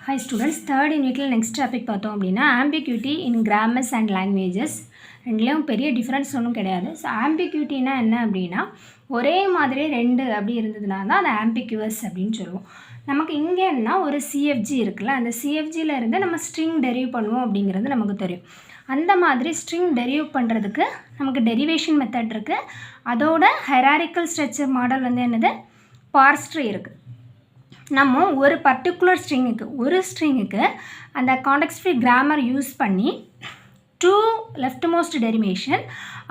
Hi students, third unit next topic பார்த்தோம் அப்படின்னா ambiguity in grammars and languages. ரெண்டுலேயும் பெரிய டிஃப்ரென்ஸ் ஒன்றும் கிடையாது. ஸோ ஆம்பிக்யூட்டினா என்ன அப்படின்னா ஒரே மாதிரி ரெண்டு அப்படி இருந்ததுனா தான் அது ஆம்பிக்யூவஸ் அப்படின்னு சொல்லுவோம். நமக்கு இங்கே என்ன ஒரு சிஎஃப்ஜி இருக்குல்ல, அந்த சிஎஃப்ஜியில் இருந்து நம்ம ஸ்ட்ரிங் டெரிவ் பண்ணுவோம் அப்படிங்கிறது நமக்கு தெரியும். அந்த மாதிரி ஸ்ட்ரிங் டெரிவ் பண்ணுறதுக்கு நமக்கு டெரிவேஷன் மெத்தட் இருக்குது. அதோட ஹெராரிக்கல் ஸ்ட்ரக்சர் மாடல் வந்து என்னது, பார்ஸ் ட்ரீ இருக்குது. நம்ம ஒரு பர்டிகுலர் ஸ்ட்ரிங்குக்கு அந்த கான்டெக்ஸ்ட் ஃப்ரீ கிராமர் யூஸ் பண்ணி 2 leftmost derivation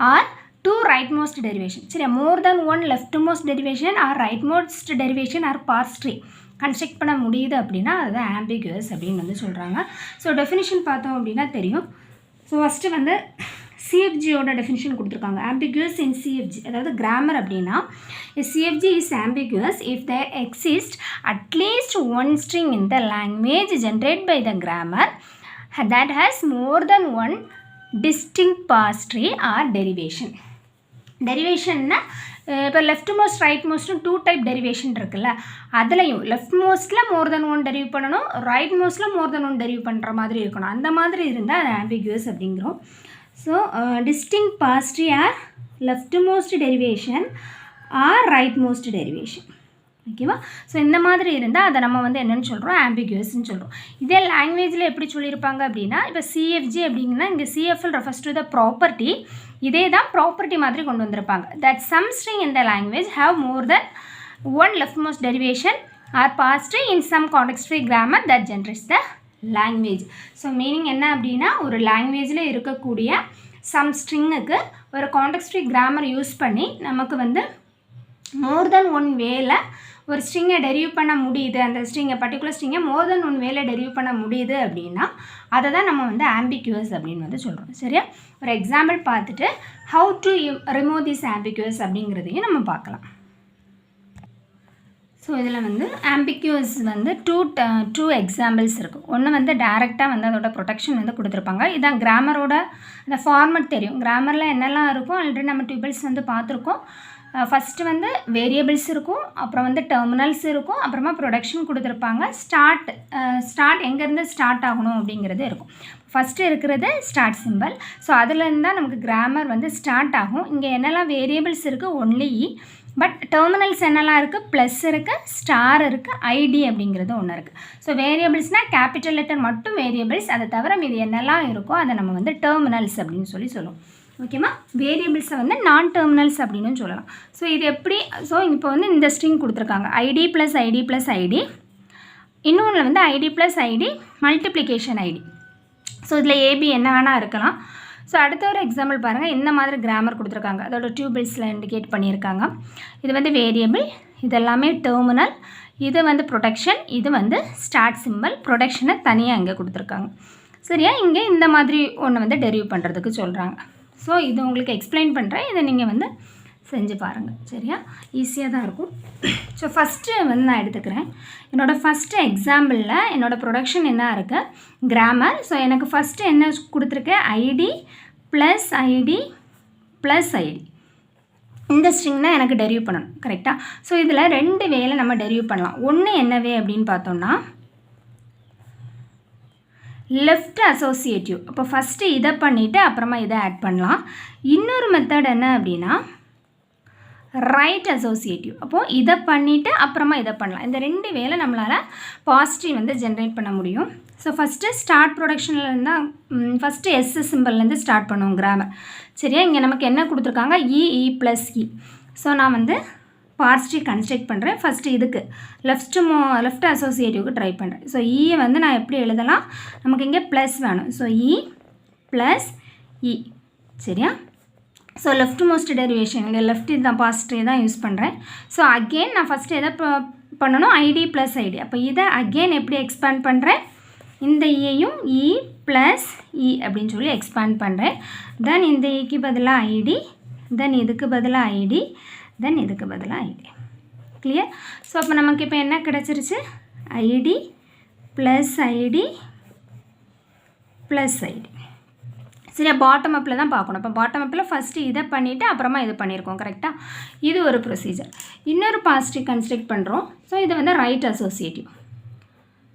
or 2 rightmost derivation, சரி, more than 1 leftmost derivation or rightmost derivation or parse tree construct பண்ண முடியுது அப்படின்னா அதுதான் ஆம்பிகுவஸ் அப்படின்னு வந்து சொல்கிறாங்க. ஸோ டெஃபினிஷன் பார்த்தோம் அப்படின்னா தெரியும். ஸோ ஃபஸ்ட்டு வந்து சிஎஃப்ஜியோட டெஃபினிஷன் கொடுத்துருக்காங்க. ஆம்பிகுவஸ் இன் சிஎஃப்ஜி, அதாவது கிராமர் அப்படின்னா CFG is ambiguous if there exist at least one string in the language generate by the grammar that has more than one distinct parse tree or derivation. டெரிவேஷன்னா இப்போ லெஃப்ட்மோஸ்ட் ரைட்மோஸ்ட்டும் 2 type derivation இருக்குல்ல, அதுலேயும் லெஃப்ட்மோஸ்ட்டில் மோர் than 1 derive பண்ணணும், ரைட்மோஸ்ட்டில் மோர் than 1 derive பண்ணுற மாதிரி இருக்கணும். அந்த மாதிரி இருந்தால் அது ஆம்பிகுவஸ் அப்படிங்கிறோம். So distinct parse tree or leftmost derivation or rightmost derivation, ஓகேவா? ஸோ இந்த மாதிரி இருந்தால் அதை நம்ம வந்து என்னென்னு சொல்கிறோம், ஆம்பிகுவஸ்ன்னு சொல்கிறோம். இதே லாங்குவேஜில் எப்படி சொல்லியிருப்பாங்க அப்படின்னா, இப்போ சிஎஃப்ஜி அப்படிங்கன்னா இங்கே CFL refers to the property, இதே தான் ப்ராப்பர்ட்டி மாதிரி கொண்டு வந்திருப்பாங்க. That some string in the language have more than 1 leftmost derivation or parse tree in some context free grammar that generates the language. So meaning என்ன அப்படின்னா, ஒரு லாங்குவேஜில் இருக்கக்கூடிய சம் ஸ்ட்ரிங்குக்கு ஒரு கான்டெக்ஸ்ட் ஃப்ரீ கிராமர் யூஸ் பண்ணி நமக்கு வந்து மோர் தென் 1 வேல ஒரு ஸ்ட்ரிங்கை டெரிவ் பண்ண முடியுது, அந்த பர்டிகுலர் ஸ்ட்ரிங்கை மோர் தென் 1 வேல டெரிவ் பண்ண முடியுது அப்படின்னா அதை தான் நம்ம வந்து ஆம்பிகுவஸ் அப்படின்னு வந்து சொல்கிறோம். சரியா? ஒரு எக்ஸாம்பிள் பார்த்துட்டு how to remove this ambiguous அப்படிங்கிறதையும் நம்ம பார்க்கலாம். ஸோ இதில் வந்து ஆம்பிகுவஸ் வந்து டூ எக்ஸாம்பிள்ஸ் இருக்குது. ஒன்று வந்து டைரெக்டாக வந்து அதோட ப்ரொடெக்ஷன் வந்து கொடுத்துருப்பாங்க. இதான் கிராமரோட அந்த ஃபார்மட் தெரியும். கிராமரில் என்னெல்லாம் இருக்கும் ஆல்ரெடி நம்ம டியூபிள்ஸ் வந்து பார்த்துருக்கோம். ஃபஸ்ட்டு வந்து வேரியபிள்ஸ் இருக்கும், அப்புறம் வந்து டெர்மினல்ஸ் இருக்கும், அப்புறமா ப்ரொடக்ஷன் கொடுத்துருப்பாங்க. ஸ்டார்ட் எங்கேருந்து ஸ்டார்ட் ஆகணும் அப்படிங்கிறது இருக்கும். ஃபஸ்ட்டு இருக்கிறது ஸ்டார்ட் சிம்பிள். ஸோ அதுலேருந்து தான் நமக்கு கிராமர் வந்து ஸ்டார்ட் ஆகும். இங்கே என்னெல்லாம் வேரியபிள்ஸ் இருக்குது, ஒன்லி பட் டெர்மினல்ஸ் என்னெல்லாம் இருக்குது, ப்ளஸ் இருக்குது, ஸ்டார் இருக்குது, ஐடி அப்படிங்கிறது ஒன்று இருக்குது. ஸோ வேரியபிள்ஸ்னால் கேபிட்டல் லெட்டர் மட்டும் வேரியபிள்ஸ், அதை தவிர மீது என்னெல்லாம் இருக்கோ அதை நம்ம வந்து டெர்மினல்ஸ் அப்படின்னு சொல்லுவோம். ஓகேமா? வேரியபிள்ஸை வந்து நான் டெர்மினல்ஸ் அப்படின்னு சொல்லலாம். ஸோ இது எப்படி, ஸோ இப்போ வந்து இந்த ஸ்ட்ரிங் கொடுத்துருக்காங்க ID plus ID plus ID, இன்னொன்று வந்து ID plus ID multiplication ID. So இதில் ஏபி என்ன வேணால் இருக்கலாம். ஸோ அடுத்த ஒரு எக்ஸாம்பிள் பாருங்கள். இந்த மாதிரி கிராமர் கொடுத்துருக்காங்க, அதோட டியூபிள்ஸில் இண்டிகேட் பண்ணியிருக்காங்க. இது வந்து வேரியபிள், இதெல்லாமே டெர்மினல், இது வந்து ப்ரொடெக்ஷன், இது வந்து ஸ்டார்ட் சிம்பிள். ப்ரொடெக்ஷனை தனியாக இங்கே கொடுத்துருக்காங்க. சரியா? இங்கே இந்த மாதிரி ஒன்று வந்து டெரிவ் பண்ணுறதுக்கு சொல்கிறாங்க. ஸோ இது உங்களுக்கு எக்ஸ்பிளைன் பண்ணுறேன், இதை நீங்கள் வந்து செஞ்சு பாருங்கள். சரியா? ஈஸியாக தான் இருக்கும். ஸோ ஃபஸ்ட்டு வந்து நான் எடுத்துக்கிறேன். என்னோடய ஃபஸ்ட்டு எக்ஸாம்பிளில் என்னோடய ப்ரொடக்ஷன் என்ன இருக்குது, கிராமர். ஸோ எனக்கு ஃபஸ்ட்டு என்ன கொடுத்துருக்கேன், ID plus ID plus ID. இந்த ஸ்ட்ரிங் தான் எனக்கு டெரிவ் பண்ணணும், கரெக்டாக? ஸோ இதில் 2 வேலை நம்ம டெரிவ் பண்ணலாம். ஒன்று என்ன வே அப்படின்னு பார்த்தோம்னா லெஃப்ட் அசோசியேட்டிவ். அப்போ ஃபஸ்ட்டு இதை பண்ணிவிட்டு அப்புறமா இதை ஆட் பண்ணலாம். இன்னொரு மெத்தட் என்ன அப்படின்னா ரைட் அசோசியேட்டிவ். அப்போது இதை பண்ணிவிட்டு அப்புறமா இதை பண்ணலாம். இந்த 2 வேலை நம்மளால் பாசிட்டிவ் வந்து ஜென்ரேட் பண்ண முடியும். ஸோ ஃபஸ்ட்டு ஸ்டார்ட் ப்ரொடக்ஷனில் இருந்தால் ஃபஸ்ட்டு எஸ் சிம்பிள்லேருந்து ஸ்டார்ட் பண்ணுவோம் கிராமர். சரியா? இங்கே நமக்கு என்ன கொடுத்துருக்காங்க, இ ப்ளஸ் இ. ஸோ நான் வந்து பார்ஸ் ட்ரீ கன்ஸ்ட்ரக்ட் பண்ணுறேன். ஃபஸ்ட்டு இதுக்கு லெஃப்ட் அசோசியேட்டிவ்க்கு ட்ரை பண்ணுறேன். ஸோ இயை வந்து நான் எப்படி எழுதலாம், நமக்கு இங்கே ப்ளஸ் வேணும். ஸோ இ ப்ளஸ் இ. சரியா? ஸோ லெஃப்ட் மோஸ்ட் டெரிவேஷன், இங்கே லெஃப்ட் தான் பார்ஸ் ட்ரீ தான் யூஸ் பண்ணுறேன். ஸோ அகெயின் நான் ஃபஸ்ட்டு எதை பண்ணணும், ஐடி ப்ளஸ் ஐடி. அப்போ இதை அகெயின் எப்படி எக்ஸ்பேண்ட் பண்ணுறேன், இந்த இயையும் இ ப்ளஸ் இ அப்படின்னு சொல்லி எக்ஸ்பேண்ட் பண்ணுறேன். தென் இந்த இக்கு பதிலாக ஐடி, தென் இதுக்கு பதிலாக ஐடி, தென் இதுக்கு பதிலாக ஐடி. கிளியர்? ஸோ அப்போ நமக்கு இப்போ என்ன கிடச்சிருச்சு, ID plus ID plus ID. சரியா? பாட்டம் அப்பில் தான் பார்க்கணும். இப்போ பாட்டம் அப்பில் ஃபஸ்ட்டு இதை பண்ணிவிட்டு அப்புறமா இது பண்ணியிருக்கோம், கரெக்டாக? இது ஒரு ப்ரொசீஜர். இன்னொரு பார்ஸ் ட்ரீ கன்ஸ்ட்ரக்ட் பண்ணுறோம். ஸோ இது வந்து right associative.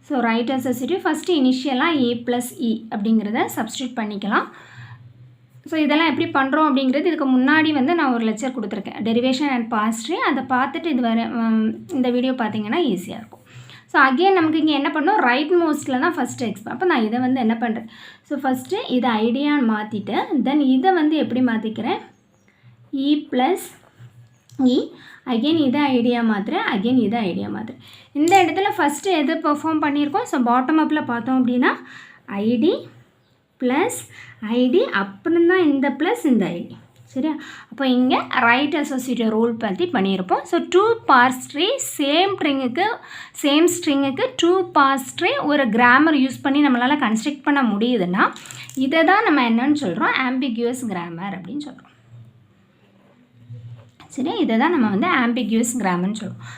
So right associative first இனிஷியலாக ஏ ப்ளஸ் இ அப்படிங்கிறத சப்ஸ்டியூட் பண்ணிக்கலாம். ஸோ இதெல்லாம் எப்படி பண்ணுறோம் அப்படிங்கிறது இதுக்கு முன்னாடி வந்து நான் ஒரு லெக்சர் கொடுத்துருக்கேன், டெரிவேஷன் அண்ட் பாஸ்ட்ரி. அதை பார்த்துட்டு இது வர இந்த வீடியோ பார்த்தீங்கன்னா ஈஸியாக இருக்கும். ஸோ அகெயின் நமக்கு இங்கே என்ன பண்ணோம், ரைட் மோஸ்ட்டில் தான் ஃபஸ்ட்டு அப்போ நான் இதை வந்து என்ன பண்ணுறேன், ஸோ ஃபஸ்ட்டு இதை ஐடியான்னு மாற்றிட்டு தென் இதை வந்து எப்படி மாற்றிக்கிறேன், இ ப்ளஸ் இ, அகெயின் இதை ஐடியா மாற்றுறேன், அகெயின் இதை ஐடியா மாற்றுறேன். இந்த இடத்துல ஃபஸ்ட்டு எது பெர்ஃபார்ம் பண்ணியிருக்கோம், ஸோ பாட்டம் அப்பில் பார்த்தோம் அப்படின்னா ஐடி ப்ளஸ் ஐடி, அப்புறம் தான் இந்த ப்ளஸ் இந்த ஐடி. சரியா, அப்போ இங்கே ரைட் அசோசியேட்டிவ் ரூல் பற்றி பண்ணியிருப்போம். ஸோ 2 பார்ஸ் ட்ரீ சேம் ஸ்ட்ரிங்குக்கு 2 பார்ஸ் ட்ரீ ஒரு கிராமர் யூஸ் பண்ணி நம்மளால் கன்ஸ்ட்ரக்ட் பண்ண முடியுதுன்னா இதை தான் நம்ம என்னன்னு சொல்கிறோம், ஆம்பிகுவஸ் கிராமர் அப்படின்னு சொல்கிறோம். சரி, இதை தான் நம்ம வந்து ஆம்பிகுவஸ் கிராமர்னு சொல்லுவோம்.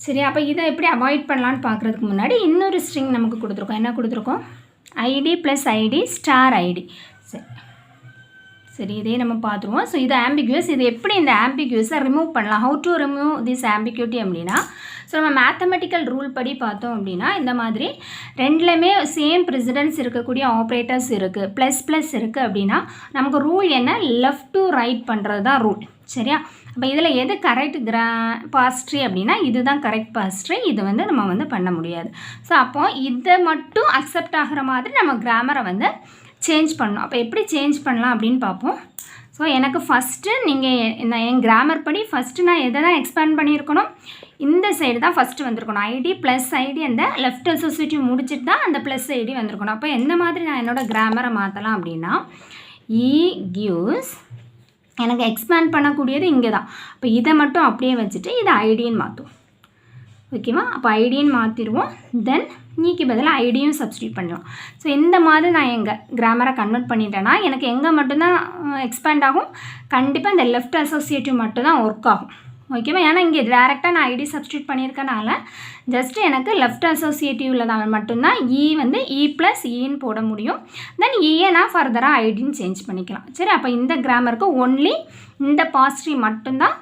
சரி, அப்போ இதை எப்படி அவாய்ட் பண்ணலான்னு பார்க்குறதுக்கு முன்னாடி இன்னொரு ஸ்ட்ரிங் நமக்கு கொடுத்துருக்கோம். என்ன கொடுத்துருக்கோம், id plus id star id. சரி, இதே நம்ம பார்த்துருவோம். ஸோ இது ஆம்பிகுவஸ். இது எப்படி இந்த ஆம்பிகுவஸை ரிமூவ் பண்ணலாம், ஹவு டு ரிமூவ் திஸ் ஆம்பிகுவிட்டி அப்படின்னா, ஸோ நம்ம மேத்தமெட்டிக்கல் ரூல் படி பார்த்தோம் அப்படின்னா இந்த மாதிரி ரெண்டுலேயுமே சேம் ப்ரெசிடென்ஸ் இருக்கக்கூடிய ஆப்ரேட்டர்ஸ் இருக்குது, ப்ளஸ் ப்ளஸ் இருக்குது அப்படின்னா நமக்கு ரூல் என்ன, லெஃப்ட் டு ரைட் பண்ணுறது தான் ரூல். சரியா, அப்போ இதில் எது கரெக்ட் பாஸ்ட்ரி அப்படின்னா இதுதான் கரெக்ட் பாஸ்ட்ரி, இது வந்து நம்ம வந்து பண்ண முடியாது. ஸோ அப்போது இதை மட்டும் அக்செப்ட் ஆகிற மாதிரி நம்ம கிராமரை வந்து சேஞ்ச் பண்ணணும். அப்போ எப்படி சேஞ்ச் பண்ணலாம் அப்படின்னு பார்ப்போம். ஸோ எனக்கு ஃபஸ்ட்டு நீங்கள் என் கிராமர் படி ஃபஸ்ட்டு நான் எதை தான் எக்ஸ்பேண்ட் பண்ணியிருக்கணும், இந்த சைடு தான் ஃபஸ்ட்டு வந்திருக்கணும். ஐடி ப்ளஸ் ஐடி அந்த லெஃப்ட் அசோசியேட்டிவ் முடிச்சுட்டு தான் அந்த ப்ளஸ் ஐடி வந்திருக்கணும். அப்போ எந்த மாதிரி நான் என்னோடய கிராமரை மாற்றலாம் அப்படின்னா, இ கிவ்ஸ் எனக்கு எக்ஸ்பேண்ட் பண்ணக்கூடியது இங்கே தான். அப்போ இதை மட்டும் அப்படியே வச்சுட்டு இதை ஐடின்னு மாற்றுவோம். ஓகேவா, அப்போ ஐடின்னு மாற்றிடுவோம். தென் நீக்கு பதிலாக ஐடியும் சப்ஸ்டியூட் பண்ணுவோம். ஸோ இந்த மாதிரி நான் எங்கள் கிராமரை கன்வெர்ட் பண்ணிட்டேன்னா எனக்கு எங்கே மட்டும்தான் எக்ஸ்பேண்ட் ஆகும், கண்டிப்பாக இந்த லெஃப்ட் அசோசியேட்டிவ் மட்டும்தான் ஒர்க் ஆகும். ஓகேவா, ஏன்னா இங்கே டேரெக்டாக நான் ஐடி சப்ஸ்டியூட் பண்ணியிருக்கனால ஜஸ்ட்டு எனக்கு லெஃப்ட் அசோசியேட்டிவில் தான் மட்டும்தான் இ வந்து இ ப்ளஸ் இன்னு போட முடியும். தென் இயை நான் ஃபர்தராக ஐடின்னு சேஞ்ச் பண்ணிக்கலாம். சரி, அப்போ இந்த கிராமருக்கு ஒன்லி இந்த பாஸ்ட்ரி மட்டும்தான்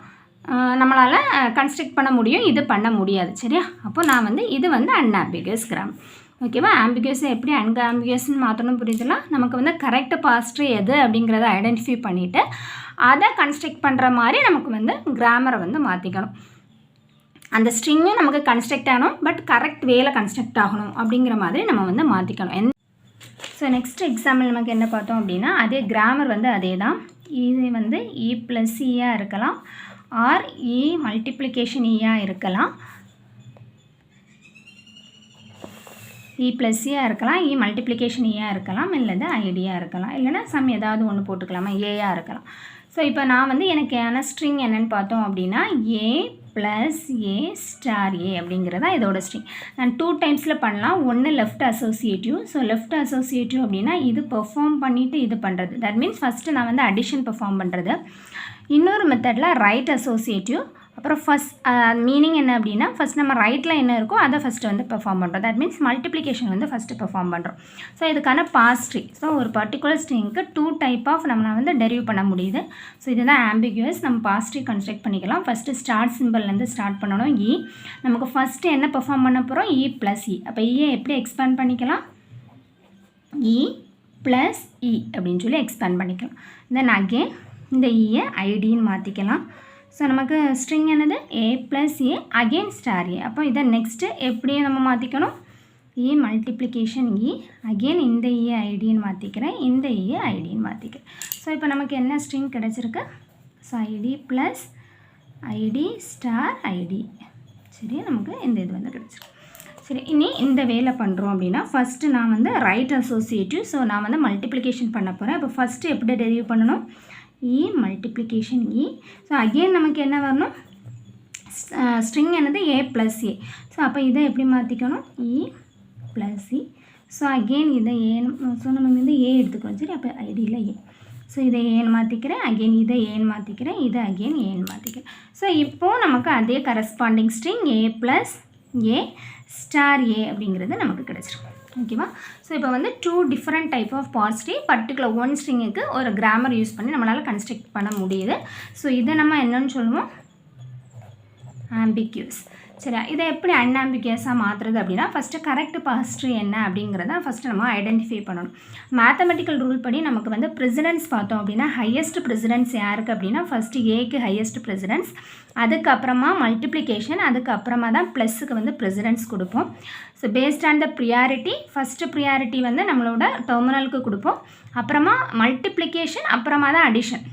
நம்மளால் கன்ஸ்ட்ரக்ட் பண்ண முடியும், இது பண்ண முடியாது. சரியா, அப்போ நான் வந்து இது வந்து அன்ஆம்பிகுவஸ் கிராமர். ஓகேவா, ஆம்பிகுவஸை எப்படி அன்ஆம்பிகுவஸ்ன்னு மாற்றணும் புரியுதுலாம். நமக்கு வந்து கரெக்ட் பாஸ்ட்ரி எது அப்படிங்கிறத ஐடென்டிஃபை பண்ணிவிட்டு அதை கன்ஸ்ட்ரக்ட் பண்ணுற மாதிரி நமக்கு வந்து கிராமரை வந்து மாற்றிக்கணும். அந்த ஸ்ட்ரிங்கும் நமக்கு கன்ஸ்ட்ரக்ட் ஆகணும், பட் கரெக்ட் வேல கன்ஸ்ட்ரக்ட் ஆகணும் அப்படிங்கிற மாதிரி நம்ம வந்து மாற்றிக்கணும். ஸோ நெக்ஸ்ட் எக்ஸாம்பிள் நமக்கு என்ன பார்த்தோம் அப்படின்னா, அதே கிராமர் வந்து அதே தான். இது வந்து இ ப்ளஸ் இயாக இருக்கலாம், ஆர் இ மல்டிப்ளிகேஷன் இயாக இருக்கலாம், இ ப்ளஸ் இயாக இருக்கலாம், இ மல்டிப்ளிகேஷன் இயாக இருக்கலாம், இல்லைன்னா ஐடியாக இருக்கலாம், இல்லைனா சம் ஏதாவது ஒன்று போட்டுக்கலாமா, ஏயாக இருக்கலாம். ஸோ இப்போ நான் வந்து எனக்கான ஸ்ட்ரிங் என்னென்னு பார்த்தோம் அப்படின்னா ஏ ப்ளஸ் ஏ ஸ்டார் ஏ அப்படிங்கிறதா இதோட ஸ்ட்ரிங். நான் 2 டைம்ஸில் பண்ணலாம். ஒன்று left associative. So left associative அப்படின்னா இது பெர்ஃபார்ம் பண்ணிவிட்டு இது பண்ணுறது, தட் மீன்ஸ் ஃபஸ்ட்டு நான் வந்து அடிஷன் பெர்ஃபார்ம் பண்ணுறது. இன்னொரு மெத்தடில் ரைட் அசோசியேட்டிவ். அப்புறம் ஃபஸ்ட் மீனிங் என்ன அப்படின்னா, ஃபஸ்ட் நம்ம ரைட்டில் என்ன இருக்கோ அதை ஃபஸ்ட்டு வந்து பெர்ஃபார்ம் பண்ணுறோம், தட் மீன்ஸ் மல்டிப்ளிகேஷன் வந்து ஃபஸ்ட்டு பெர்ஃபார்ம் பண்ணுறோம். ஸோ இதுக்கான பாஸ்ட்ரி. ஸோ ஒரு பர்டிகுலர் ஸ்ட்ரிங்க்கு 2 டைப் ஆஃப் நம்ம வந்து டெரிவ் பண்ண முடியுது. ஸோ இதுதான் ஆம்பிகுவஸ். நம்ம பாஸ்ட்ரி கன்ஸ்ட்ரக்ட் பண்ணிக்கலாம். ஃபஸ்ட்டு ஸ்டார்ட் சிம்பிள்லேருந்து ஸ்டார்ட் பண்ணணும். இ நமக்கு ஃபஸ்ட்டு என்ன பெர்ஃபார்ம் பண்ண போகிறோம், இ ப்ளஸ் இ. அப்போ இயை எப்படி எக்ஸ்பேண்ட் பண்ணிக்கலாம், இ ப்ளஸ் இ அப்படின்னு சொல்லி எக்ஸ்பேண்ட் பண்ணிக்கலாம். தென் அகெயின் இந்த இயை ஐடின்னு மாற்றிக்கலாம். ஸோ நமக்கு ஸ்ட்ரிங் என்னது, ஏ ப்ளஸ் ஏ அகெயின் ஸ்டார் ஏ. அப்போ இதை நெக்ஸ்ட்டு எப்படி நம்ம மாற்றிக்கணும், இ மல்டிப்ளிகேஷன் இ அகெயின் இந்த இயை ஐடின்னு மாற்றிக்கிறேன், இந்த இயை ஐடின்னு மாற்றிக்கிறேன். ஸோ இப்போ நமக்கு என்ன ஸ்ட்ரிங் கிடச்சிருக்கு, so id plus id star id. சரி, நமக்கு இந்த இது வந்து கிடச்சிருக்கு. சரி, இனி இந்த வேலை பண்ணுறோம் அப்படின்னா ஃபஸ்ட்டு நான் வந்து ரைட் அசோசியேட்டிவ். ஸோ நான் வந்து மல்டிப்ளிகேஷன் பண்ண போகிறேன். இப்போ ஃபஸ்ட்டு எப்படி டெரிவ் பண்ணணும், இ மல்டிப்ளிகேஷன் இ. ஸோ அகெயின் நமக்கு என்ன வரணும், ஸ்ட்ரிங் என்னது ஏ ப்ளஸ் ஏ. ஸோ அப்போ இதை எப்படி மாற்றிக்கணும், இ ப்ளஸ் இ. ஸோ அகெயின் இதை ஏன், ஸோ நம்ம வந்து ஏ எடுத்துக்கிறோம். சரி, அப்போ ஐடியில் ஏ. ஸோ இதை ஏன்னு மாற்றிக்கிறேன், அகெயின் இதை ஏன்னு மாற்றிக்கிறேன், இதை அகெயின் ஏன்னு மாற்றிக்கிறேன். ஸோ இப்போது நமக்கு அதே corresponding string a plus a star a அப்படிங்கிறது நமக்கு கிடச்சிருக்கு. ஓகேவா, ஸோ இப்போ வந்து 2 different type of parse tree particular one ஸ்ட்ரிங்குக்கு ஒரு கிராமர் யூஸ் பண்ணி நம்மளால் கன்ஸ்ட்ரக்ட் பண்ண முடியுது. ஸோ இதை நம்ம என்னன்னு சொல்லுவோம், ஆம்பிகுவஸ். சரியா? இதை எப்படி அன்ஆம்பிகுவஸாக மாற்றுறது அப்படின்னா ஃபஸ்ட்டு கரெக்ட் பாஸ்ட் ட்ரீ என்ன அப்படிங்கிறத ஃபஸ்ட்டு நம்ம ஐடென்டிஃபை பண்ணணும். மேத்தமெட்டிக்கல் ரூல் படி நமக்கு வந்து ப்ரெசிடென்ஸ் பார்த்தோம் அப்படின்னா ஹையஸ்ட் ப்ரெசிடென்ஸ் யாருக்கு அப்படின்னா ஃபஸ்ட்டு ஏக்கு ஹையஸ்ட் ப்ரெசிடென்ஸ், அதுக்கப்புறமா மல்டிப்ளிகேஷன், அதுக்கப்புறமா தான் ப்ளஸ்ஸுக்கு வந்து ப்ரெசிடென்ஸ் கொடுப்போம். So based on the priority first priority வந்து நம்மளோட டெர்மினலுக்கு கொடுப்போம், அப்புறமா மல்டிப்ளிகேஷன், அப்புறமா தான் அடிஷன்.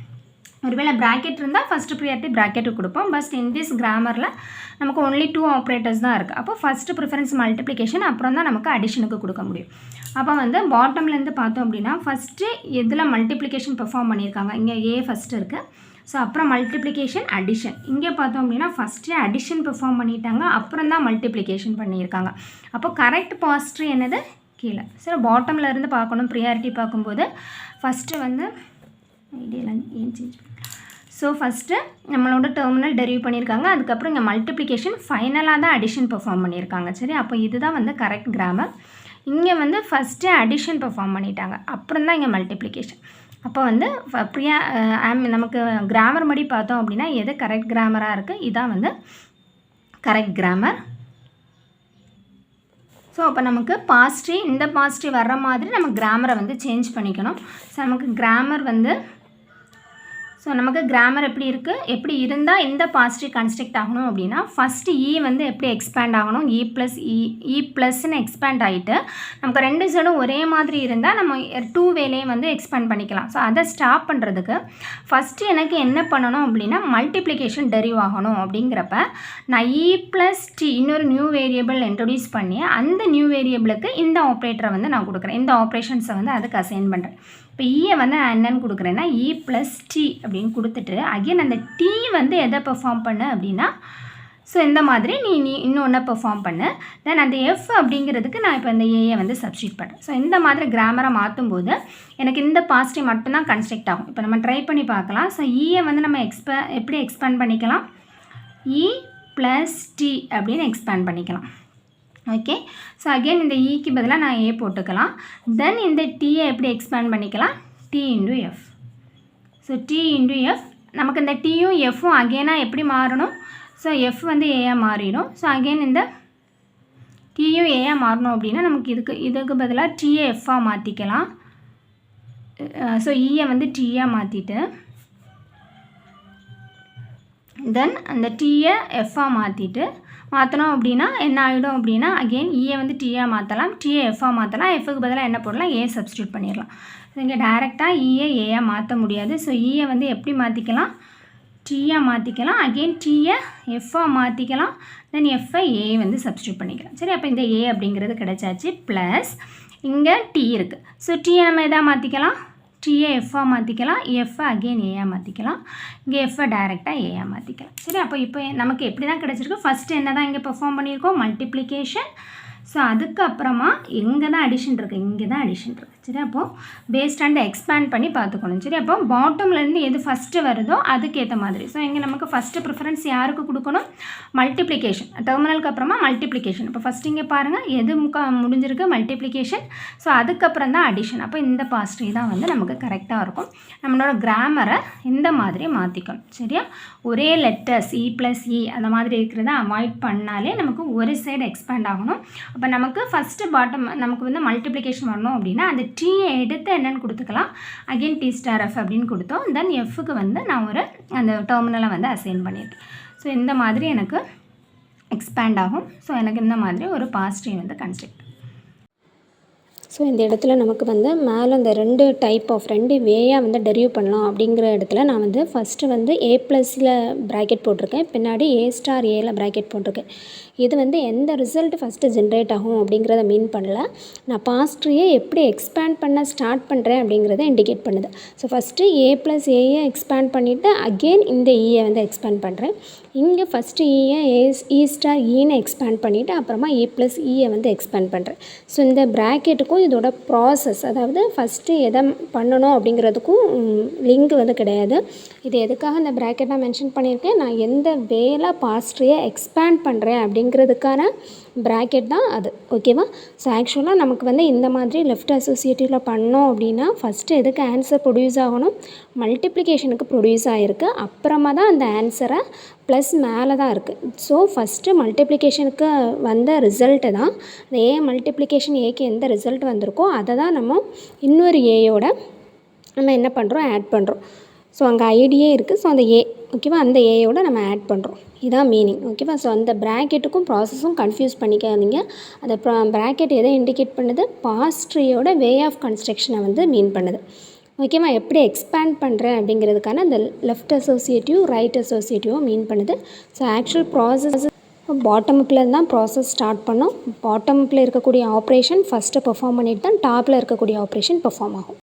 ஒருவேளை ப்ராக்கெட் இருந்தால் ஃபஸ்ட்டு ப்ரியாரிட்டி ப்ராக்கெட்டுக்கு கொடுப்போம். பட் இன் திஸ் கிராமரில் நமக்கு ஒன்லி 2 ஆப்ரேட்டர்ஸ் தான் இருக்குது. அப்போ ஃபஸ்ட்டு ப்ரிஃபரன்ஸ் மல்டிப்ளிகேஷன், அப்புறம் தான் நமக்கு அடிஷனுக்கு கொடுக்க முடியும். அப்போ வந்து பாட்டம்லேருந்து பார்த்தோம் அப்படின்னா ஃபஸ்ட்டு எதில் மல்டிப்ளிகேஷன் பெர்ஃபார்ம் பண்ணியிருக்காங்க, இங்கே ஏ ஃபஸ்ட்டு இருக்குது. ஸோ அப்புறம் மல்டிப்ளிகேஷன், அடிஷன். இங்கே பார்த்தோம் அப்படின்னா ஃபஸ்ட்டு அடிஷன் பெர்ஃபார்ம் பண்ணிட்டாங்க, அப்புறம் தான் மல்டிப்ளிகேஷன் பண்ணியிருக்காங்க. அப்போ கரெக்ட் பாஸ்ட்ரி என்னது கீழே. சரி, பாட்டமில் இருந்து பார்க்கணும். ப்ரியாரிட்டி பார்க்கும்போது ஃபஸ்ட்டு வந்து ஐடியெல்லாம் ஏன் சேஞ்ச் பண்ணலாம். ஸோ ஃபஸ்ட்டு நம்மளோட டெர்மினல் டெரிவ் பண்ணியிருக்காங்க, அதுக்கப்புறம் இங்கே மல்டிப்ளிகேஷன், ஃபைனலாக தான் அடிஷன் பெர்ஃபார்ம் பண்ணியிருக்காங்க. சரி, அப்போ இதுதான் வந்து கரெக்ட் கிராமர். இங்கே வந்து ஃபஸ்ட்டு அடிஷன் பெர்ஃபார்ம் பண்ணிட்டாங்க, அப்புறம் தான் இங்கே மல்டிப்ளிகேஷன். அப்போ வந்து நமக்கு கிராமர் படி பார்த்தோம் அப்படின்னா எது கரெக்ட் கிராமராக இருக்குது, இதான் வந்து கரெக்ட் கிராமர். ஸோ அப்போ நமக்கு பாஸ்ட்ரி, இந்த பாஸ்ட்ரி வர்ற மாதிரி நம்ம கிராமரை வந்து சேஞ்ச் பண்ணிக்கணும். ஸோ நமக்கு கிராமர் வந்து நமக்கு கிராமர் எப்படி இருக்குது, எப்படி இருந்தால் இந்த பாஸ்ட்ரி கன்ஸ்ட்ரக்ட் ஆகணும் அப்படின்னா ஃபஸ்ட்டு வந்து எப்படி எக்ஸ்பேண்ட் ஆகணும், ப்ளஸ்ன்னு எக்ஸ்பேண்ட் ஆகிட்டு நமக்கு 2 சைடும் ஒரே மாதிரி இருந்தால் நம்ம 2 வேலையும் வந்து எக்ஸ்பேண்ட் பண்ணிக்கலாம். ஸோ அதை ஸ்டாப் பண்ணுறதுக்கு ஃபஸ்ட்டு எனக்கு என்ன பண்ணணும் அப்படின்னா மல்டிப்ளிகேஷன் டெரிவ் ஆகணும். அப்படிங்கிறப்ப நான் ப்ளஸ் டி இன்னொரு நியூ வேரியபிள் இன்ட்ரடியூஸ் பண்ணி அந்த நியூ வேரியபிளுக்கு இந்த ஆப்ரேட்டரை வந்து நான் கொடுக்குறேன், இந்த ஆப்ரேஷன்ஸை வந்து அதுக்கு அசைன் பண்ணுறேன். இப்போ ஈயை வந்து நான் என்னென்னு கொடுக்குறேன்னா ப்ளஸ் டி அப்படின்னு கொடுத்துட்டு அகெயின் அந்த டி வந்து எதை பெர்ஃபார்ம் பண்ணு அப்படின்னா ஸோ இந்த மாதிரி நீ இன்னொன்று பெர்ஃபார்ம் பண்ணு. தென் அந்த எஃப் அப்படிங்கிறதுக்கு நான் இப்போ இந்த ஏயை வந்து சப்ஸ்டியூட் பண்ணுறேன். ஸோ இந்த மாதிரி கிராமரை மாற்றும்போது எனக்கு இந்த பாஸ்ட்ரி மட்டும்தான் கன்ஸ்ட்ரக்ட் ஆகும். இப்போ நம்ம ட்ரை பண்ணி பார்க்கலாம். ஸோ ஈயை வந்து நம்ம எப்படி எக்ஸ்பேண்ட் பண்ணிக்கலாம், ப்ளஸ் டி அப்படின்னு எக்ஸ்பேண்ட் பண்ணிக்கலாம். ஓகே, ஸோ அகெயின் இந்த ஈக்கு பதிலாக நான் ஏ போட்டுக்கலாம். தென் இந்த டீயை எப்படி எக்ஸ்பேண்ட் பண்ணிக்கலாம், T into F. So T into F, நமக்கு இந்த டீயும் எஃப்பும் அகெயினாக எப்படி மாறணும், ஸோ எஃப் வந்து ஏயாக மாறிடும். ஸோ அகெயின் இந்த டீயும் ஏயாக மாறணும் அப்படின்னா நமக்கு இதுக்கு பதிலாக டீயை எஃப்பாக மாற்றிக்கலாம். ஸோ ஈயை வந்து டீயாக மாற்றிட்டு தென் அந்த டீயை எஃப்பாக மாற்றணும் அப்படின்னா என்ன ஆகிடும் அப்படின்னா அகெயின் ஈயை வந்து டீயாக மாற்றலாம், டீயை எஃப்பாக மாற்றலாம், எஃப்க்கு பதிலாக என்ன போடலாம், ஏ சப்ஸ்டியூட் பண்ணிடலாம். ஸோ இங்கே டைரெக்டாக ஈயை ஏயாக மாற்ற முடியாது. ஸோ ஈயை வந்து எப்படி மாற்றிக்கலாம், டீயாக மாற்றிக்கலாம், அகெயின் டீயை எஃப்பாக மாற்றிக்கலாம், தென் எஃப்ஐ ஏ வந்து சப்ஸ்டியூட் பண்ணிக்கலாம். சரி, அப்போ இந்த ஏ அப்படிங்கிறது கிடைச்சாச்சு. ப்ளஸ் இங்கே டி இருக்குது. ஸோ டீயை நம்ம எதாக மாற்றிக்கலாம், டீயை எஃப்பாக மாற்றிக்கலாம், எஃப்ஐ அகெயின் ஏயாக மாற்றிக்கலாம், இங்கே எஃப்ஐ டைரெக்டாக ஏயாக மாற்றிக்கலாம். சரி, அப்போ இப்போ நமக்கு எப்படி தான் கிடச்சிருக்கு, ஃபஸ்ட்டு என்ன தான் இங்கே பெர்ஃபார்ம் பண்ணியிருக்கோம், மல்டிப்ளிகேஷன். ஸோ அதுக்கப்புறமா எங்கே தான் அடிஷன் இருக்குது, இங்கே தான் அடிஷன் இருக்குது. சரி, அப்போது பேஸ்ட் ஆன் எக்ஸ்பேண்ட் பண்ணி பார்த்துக்கணும். சரி, அப்போ பாட்டம்லேருந்து எது ஃபஸ்ட்டு வருதோ அதுக்கேற்ற மாதிரி. ஸோ இங்கே நமக்கு ஃபஸ்ட்டு ப்ரிஃபரன்ஸ் யாருக்கு கொடுக்கணும், மல்டிப்ளிகேஷன், டெர்மினலுக்கு அப்புறமா மல்டிப்ளிகேஷன். இப்போ ஃபஸ்ட்டு இங்கே பாருங்கள் எது முடிஞ்சிருக்கு, மல்டிப்ளிகேஷன். ஸோ அதுக்கப்புறம் தான் அடிஷன். அப்போ இந்த பாஸ்ட்ரி தான் வந்து நமக்கு கரெக்டாக இருக்கும். நம்மளோட கிராமரை இந்த மாதிரி மாற்றிக்கணும். சரியா, ஒரே லெட்டர்ஸ் ப்ளஸ் அந்த மாதிரி இருக்கிறத அவாய்ட் பண்ணாலே நமக்கு ஒரு சைடு எக்ஸ்பேண்ட் ஆகணும். அப்போ நமக்கு ஃபஸ்ட்டு பாட்டம் நமக்கு வந்து மல்டிப்ளிகேஷன் வரணும் அப்படின்னா அந்த டீயை எடுத்து என்னென்னு கொடுத்துக்கலாம், அகெயின் டி ஸ்டார் எஃப் அப்படின்னு கொடுத்தோம். தென் எஃப்க்கு வந்து நான் அந்த டெர்மினலை வந்து அசைன் பண்ணியிருக்கேன். ஸோ இந்த மாதிரி எனக்கு எக்ஸ்பேண்ட் ஆகும். ஸோ எனக்கு இந்த மாதிரி ஒரு பாஸ்ட்ரி வந்து கன்ஸ்ட்ரக்ட். ஸோ இந்த இடத்துல நமக்கு வந்து மேலே இந்த 2 வேயாக வந்து டெரிவ் பண்ணலாம். அப்படிங்கிற இடத்துல நான் வந்து ஃபஸ்ட்டு வந்து +ல் ப்ராக்கெட் போட்டிருக்கேன், பின்னாடி A*Aல ப்ராக்கெட் போட்டிருக்கேன். இது வந்து எந்த ரிசல்ட் ஃபஸ்ட்டு ஜென்ரேட் ஆகும் அப்படிங்கிறத மீன் பண்ணல, நான் பாஸ்ட்ரியை எப்படி எக்ஸ்பேண்ட் பண்ண ஸ்டார்ட் பண்ணுறேன் அப்படிங்கிறத இண்டிகேட் பண்ணுது. ஸோ ஃபஸ்ட்டு A+Aயை எக்ஸ்பேண்ட் பண்ணிவிட்டு அகெயின் இந்த ஈயை வந்து எக்ஸ்பேண்ட் பண்ணுறேன். இங்கே ஃபஸ்ட்டு ஈன்னு எக்ஸ்பேண்ட் பண்ணிவிட்டு அப்புறமா A+Eயை வந்து எக்ஸ்பேண்ட் பண்ணுறேன். ஸோ இந்த ப்ராக்கெட்டுக்கும் இதோட ப்ராசஸ், அதாவது ஃபஸ்ட்டு எதை பண்ணணும் அப்படிங்கிறதுக்கும் லிங்க் வந்து கிடையாது. இது எதுக்காக இந்த ப்ராக்கெட் நான் மென்ஷன் பண்ணியிருக்கேன், நான் எந்த வேலை பாஸ்ட்ரியை எக்ஸ்பேண்ட் பண்ணுறேன் அப்படிங்கிற அப்படிங்கிறதுக்கான ப்ராக்கெட் தான் அது. ஓகேவா? ஸோ ஆக்சுவலாக நமக்கு வந்து இந்த மாதிரி லெஃப்ட் அசோசியேட்டிவில் பண்ணோம் அப்படின்னா ஃபஸ்ட்டு எதுக்கு ஆன்சர் ப்ரொடியூஸ் ஆகணும்? மல்டிப்ளிகேஷனுக்கு ப்ரொடியூஸ் ஆகிருக்கு. அப்புறமா தான் அந்த ஆன்சரை ப்ளஸ் மேலே தான் இருக்குது. ஸோ ஃபஸ்ட்டு மல்டிப்ளிகேஷனுக்கு வந்த ரிசல்ட்டு தான் இந்த ஏ மல்டிப்ளிகேஷன் ஏக்கு எந்த ரிசல்ட் வந்திருக்கோ அதை தான் நம்ம இன்னொரு ஏயோட நம்ம என்ன பண்ணுறோம்? ஆட் பண்ணுறோம். ஸோ அங்கே ஐடியே இருக்குது. ஸோ அந்த ஏ ஓகேவா, அந்த ஏயோட நம்ம ஆட் பண்ணுறோம். இதான் மீனிங். ஓகேவா? ஸோ அந்த ப்ராக்கெட்டுக்கும் ப்ராசஸும் கன்ஃபியூஸ் பண்ணிக்காதீங்க. அந்த ப்ராக்கெட் எதை இண்டிகேட் பண்ணுது? பாஸ்ட் ட்ரீயோட வே ஆஃப் கன்ஸ்ட்ரக்ஷனை வந்து மீன் பண்ணுது. ஓகேவா? எப்படி எக்ஸ்பேண்ட் பண்ணுறேன் அப்படிங்கிறதுக்கான அந்த லெஃப்ட் அசோசியேட்டிவ் ரைட் அசோசியேட்டிவும் மீன் பண்ணுது. ஸோ ஆக்சுவல் ப்ராசஸ் பாட்டம் அப்பில் தான் ப்ராசஸ் ஸ்டார்ட் பண்ணோம். பாட்டம் அப்பில் இருக்கக்கூடிய ஆப்ரேஷன் ஃபஸ்ட்டு பெர்ஃபார்ம் பண்ணிட்டு தான் டாப்பில் இருக்கக்கூடிய ஆப்ரேஷன் பெர்ஃபார்ம் ஆகும்.